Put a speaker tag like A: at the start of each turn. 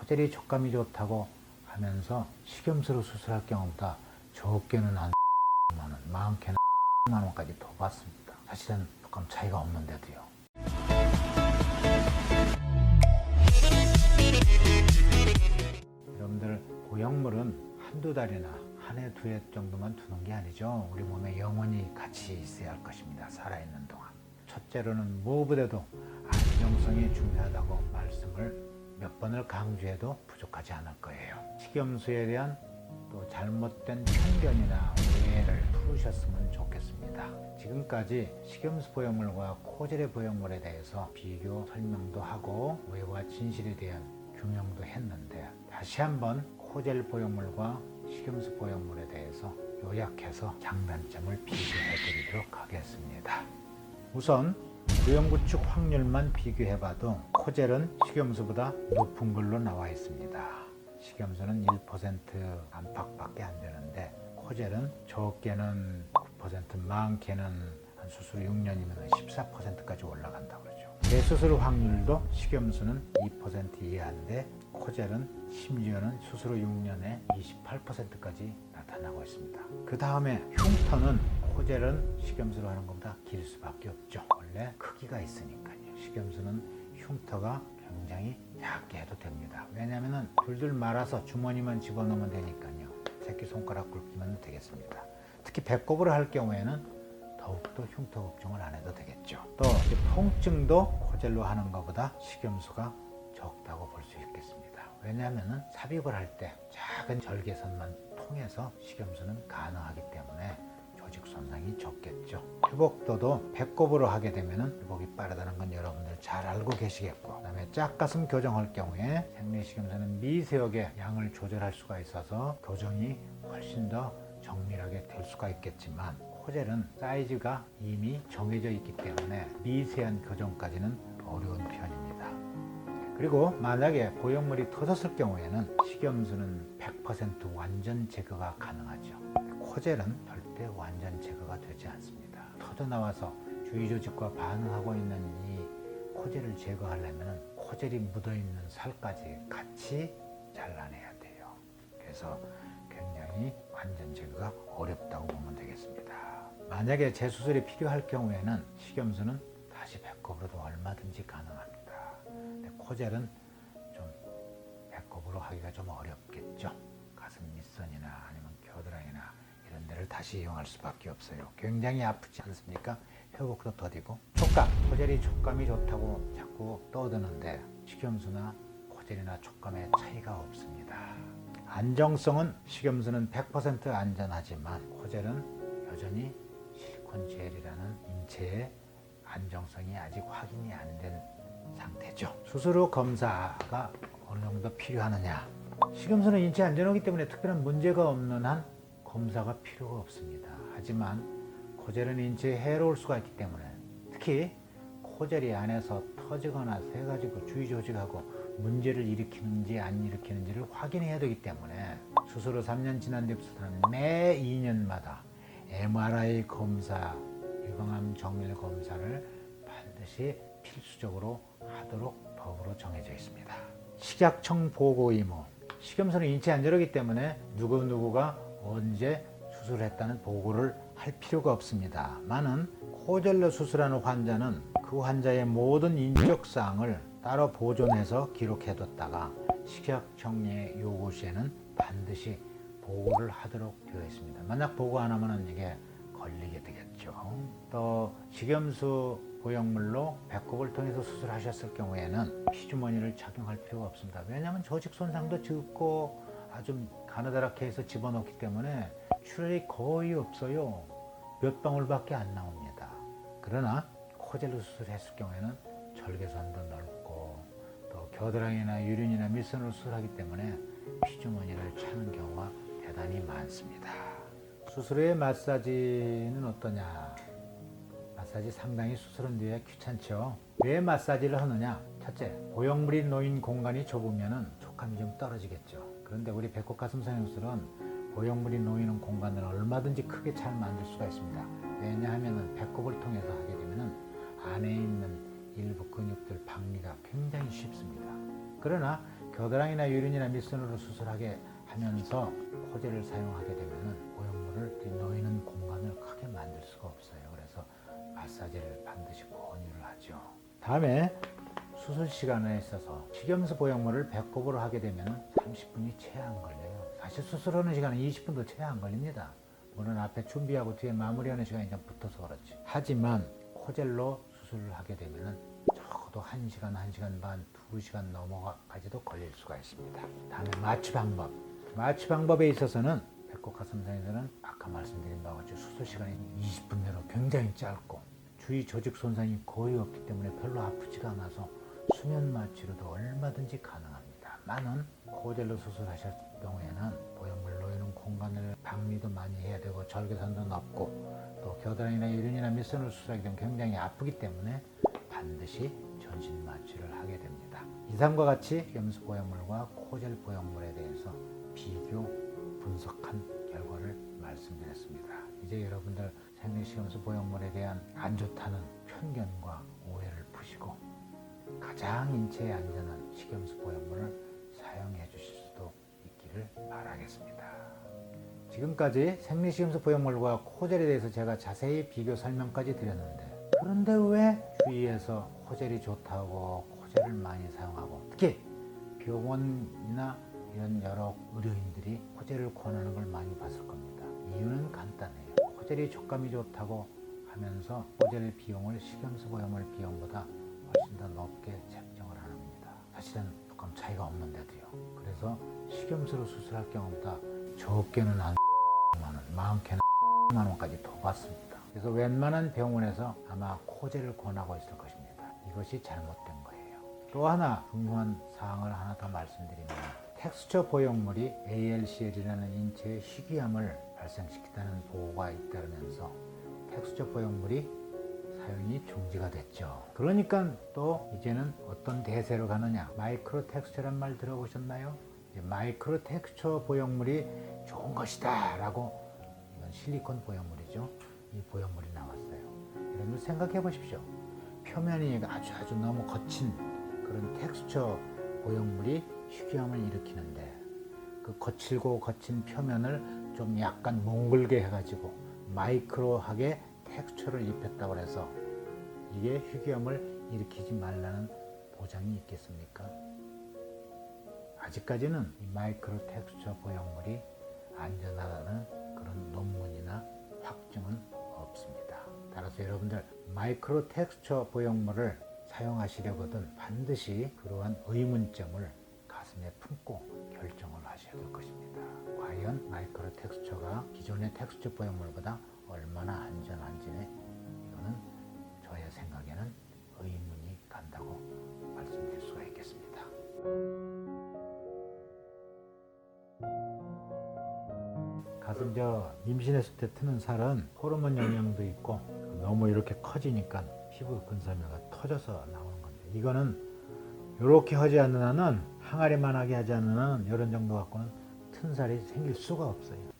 A: 코젤이 촉감이 좋다고 하면서 식염수로 수술할 경우보다 적게는 한 만원, 많게는 만원까지 더 받습니다. 사실은 조금 차이가 없는데도요. 여러분들 보형물은 한두 달이나 한 해, 두 해 정도만 두는 게 아니죠. 우리 몸에 영원히 같이 있어야 할 것입니다. 살아있는 동안. 첫째로는 무엇보다도 안정성이 중요하다고 말씀을 몇 번을 강조해도 부족하지 않을 거예요. 식염수에 대한 또 잘못된 편견이나 오해를 풀으셨으면 좋겠습니다. 지금까지 식염수 보형물과 코젤의 보형물에 대해서 비교 설명도 하고 오해와 진실에 대한 규명도 했는데, 다시 한번 코젤 보형물과 식염수 보형물에 대해서 요약해서 장단점을 비교해 드리도록 하겠습니다. 우선 부형 구축 확률만 비교해봐도 코젤은 식염수보다 높은 걸로 나와 있습니다. 식염수는 1% 안팎밖에 안 되는데 코젤은 적게는 9%, 많게는 한 수술 6년이면 14%까지 올라간다고 그러죠. 재수술 확률도 식염수는 2% 이하인데 코젤은 심지어는 수술 후 6년에 28%까지 나타나고 있습니다. 그 다음에 흉터는 코젤은 식염수로 하는 것보다 길 수밖에 없죠. 원래 크기가 있으니까요. 식염수는 흉터가 굉장히 작게 해도 됩니다. 왜냐하면 둘둘 말아서 주머니만 집어넣으면 되니까요. 새끼손가락 굵기만 되겠습니다. 특히 배꼽으로 할 경우에는 더욱더 흉터 걱정을 안 해도 되겠죠. 또 통증도 코젤로 하는 것보다 식염수가 적다고 볼 수 있겠습니다. 왜냐하면 삽입을 할 때 작은 절개선만 통해서 식염수는 가능하기 때문에 조직 손상이 적겠죠. 회복도도 배꼽으로 하게 되면 회복이 빠르다는 건 여러분들 잘 알고 계시겠고, 그 다음에 짝가슴 교정할 경우에 생리식염수는 미세하게 양을 조절할 수가 있어서 교정이 훨씬 더 정밀하게 될 수가 있겠지만, 코젤은 사이즈가 이미 정해져 있기 때문에 미세한 교정까지는 어려운 편입니다. 그리고 만약에 보형물이 터졌을 경우에는 식염수는 100% 완전 제거가 가능하죠. 코젤은 절대 완전 제거가 되지 않습니다. 터져나와서 주위 조직과 반응하고 있는 이 코젤을 제거하려면 코젤이 묻어있는 살까지 같이 잘라내야 돼요. 그래서 굉장히 완전 제거가 어렵다고 보면 되겠습니다. 만약에 재수술이 필요할 경우에는 식염수는 다시 배꼽으로도 얼마든지 가능합니다. 근데 코젤은 좀 배꼽으로 하기가 좀 어렵겠죠. 가슴 밑선이나 아니면 겨드랑이나 이런 데를 다시 이용할 수밖에 없어요. 굉장히 아프지 않습니까? 회복도 더디고. 촉감, 코젤이 촉감이 좋다고 자꾸 떠드는데 식염수나 코젤이나 촉감에 차이가 없습니다. 안정성은 식염수는 100% 안전하지만 코젤은 여전히 실리콘 젤이라는 인체의 안정성이 아직 확인이 안 된 상태죠. 수술 후 검사가 어느 정도 필요하느냐? 식염수는 인체 안전하기 때문에 특별한 문제가 없는 한 검사가 필요가 없습니다. 하지만 코젤은 인체에 해로울 수가 있기 때문에, 특히 코젤이 안에서 터지거나 새가지고 주위 조직하고 문제를 일으키는지 안 일으키는지를 확인해야 되기 때문에 수술 후 3년 지난 뒤부터는 매 2년마다 MRI 검사, 유방암 정밀 검사를 반드시 필수적으로 하도록 법으로 정해져 있습니다. 식약청 보고 의무. 식염수는 인체 안전하기 때문에 누구누구가 언제 수술했다는 보고를 할 필요가 없습니다. 많은 코젤로 수술하는 환자는 그 환자의 모든 인적사항을 따로 보존해서 기록해뒀다가 식약청의 요구 시에는 반드시 보고를 하도록 되어 있습니다. 만약 보고 안 하면 이게 걸리게 되겠죠. 또 식염수 보형물로 배꼽을 통해서 수술하셨을 경우에는 피주머니를 착용할 필요가 없습니다. 왜냐하면 조직 손상도 적고 아주 가느다랗게 해서 집어넣기 때문에 출혈이 거의 없어요. 몇 방울밖에 안 나옵니다. 그러나 코젤로 수술했을 경우에는 절개선도 넓고 또 겨드랑이나 유륜이나 밑선으로 수술하기 때문에 피주머니를 차는 경우가 대단히 많습니다. 수술 후의 마사지는 어떠냐? 마사지 상당히 수술한 뒤에 귀찮죠. 왜 마사지를 하느냐? 첫째, 보형물이 놓인 공간이 좁으면 촉감이 좀 떨어지겠죠. 그런데 우리 배꼽 가슴 성형술은 보형물이 놓이는 공간을 얼마든지 크게 잘 만들 수가 있습니다. 왜냐하면 배꼽을 통해서 하게 되면 안에 있는 일부 근육들 박리가 굉장히 쉽습니다. 그러나 겨드랑이나 유륜이나 밑선으로 수술하게 하면서 코젤을 사용하게 되면 보형물을 놓이는 공간을 크게 만들 수가 없어요. 그래서 마사지를 반드시 권유를 하죠. 다음에 수술 시간에 있어서 식염수 보형물을 배꼽으로 하게 되면 30분이 채 안 걸려요. 사실 수술하는 시간은 20분도 채 안 걸립니다. 물론 앞에 준비하고 뒤에 마무리하는 시간이 좀 붙어서 그렇지. 하지만 코젤로 수술을 하게 되면 적어도 1시간, 1시간 반, 2시간 넘어가까지도 걸릴 수가 있습니다. 다음에 마취 방법. 마취 방법에 있어서는 배꼽 가슴살에서는 아까 말씀드린 바와 같이 수술 시간이 20분 내로 굉장히 짧고 주위 조직 손상이 거의 없기 때문에 별로 아프지가 않아서 수면 마취로도 얼마든지 가능합니다. 많은 코젤로 수술하실 경우에는 보형물 놓이는 공간을 박리도 많이 해야 되고 절개선도 높고 또 겨드랑이나 유륜이나 밑선을 수술하게 되면 굉장히 아프기 때문에 반드시 전신 마취를 하게 됩니다. 이상과 같이 염수 보형물과 코젤 보형물에 대해서 비교 분석한 결과를 말씀드렸습니다. 이제 여러분들 생리식염수 보형물에 대한 안 좋다는 편견과 오해를 푸시고 가장 인체에 안전한 식염수 보형물을 사용해 주실 수도 있기를 바라겠습니다. 지금까지 생리식염수 보형물과 코젤에 대해서 제가 자세히 비교 설명까지 드렸는데, 그런데 왜 주위에서 코젤이 좋다고 코젤을 많이 사용하고 특히 병원이나 이런 여러 의료인들이 코젤을 권하는 걸 많이 봤을 겁니다. 이유는 간단해요. 코젤이 촉감이 좋다고 하면서 코젤 비용을 식염수 보형물 비용보다 훨씬 더 높게 책정을 합니다. 사실은 조금 차이가 없는데도요. 그래서 식염수로 수술할 경우보다 적게는 한 10만 원, 많게는 10만 원까지 더 받습니다. 그래서 웬만한 병원에서 아마 코젤을 권하고 있을 것입니다. 이것이 잘못된 거예요. 또 하나 중요한 사항을 하나 더 말씀드리면, 텍스처 보형물이 ALCL이라는 인체의 희귀암을 발생시킨다는 보고가 잇따르면서 텍스처 보형물이 사용이 중지가 됐죠. 그러니까 또 이제는 어떤 대세로 가느냐, 마이크로 텍스처란 말 들어보셨나요? 마이크로 텍스처 보형물이 좋은 것이다 라고, 이건 실리콘 보형물이죠. 이 보형물이 나왔어요. 여러분 생각해 보십시오. 표면이 아주 너무 거친 그런 텍스처 보형물이 희귀암을 일으키는데, 그 거칠고 거친 표면을 좀 약간 몽글게 해가지고 마이크로하게 텍스처를 입혔다고 해서 이게 희귀암을 일으키지 말라는 보장이 있겠습니까? 아직까지는 이 마이크로 텍스처 보형물이 안전하다는 그런 논문이나 확증은 없습니다. 따라서 여러분들 마이크로 텍스처 보형물을 사용하시려거든 반드시 그러한 의문점을 가슴에 품고 결정을 하셔야 될 것입니다. 과연 마이크로 텍스처가 기존의 텍스처 보형물보다 얼마나 안전한지는 이거는 저의 생각에는 의문이 간다고 말씀드릴 수가 있겠습니다. 가슴 임신했을 때 트는 살은 호르몬 영향도 있고 너무 이렇게 커지니까 피부 근섬유가 터져서 나오는 건데, 이거는 이렇게 하지 않는 한은, 항아리만하게 하지 않는 한은 이런 정도 갖고는 튼 살이 생길 수가 없어요.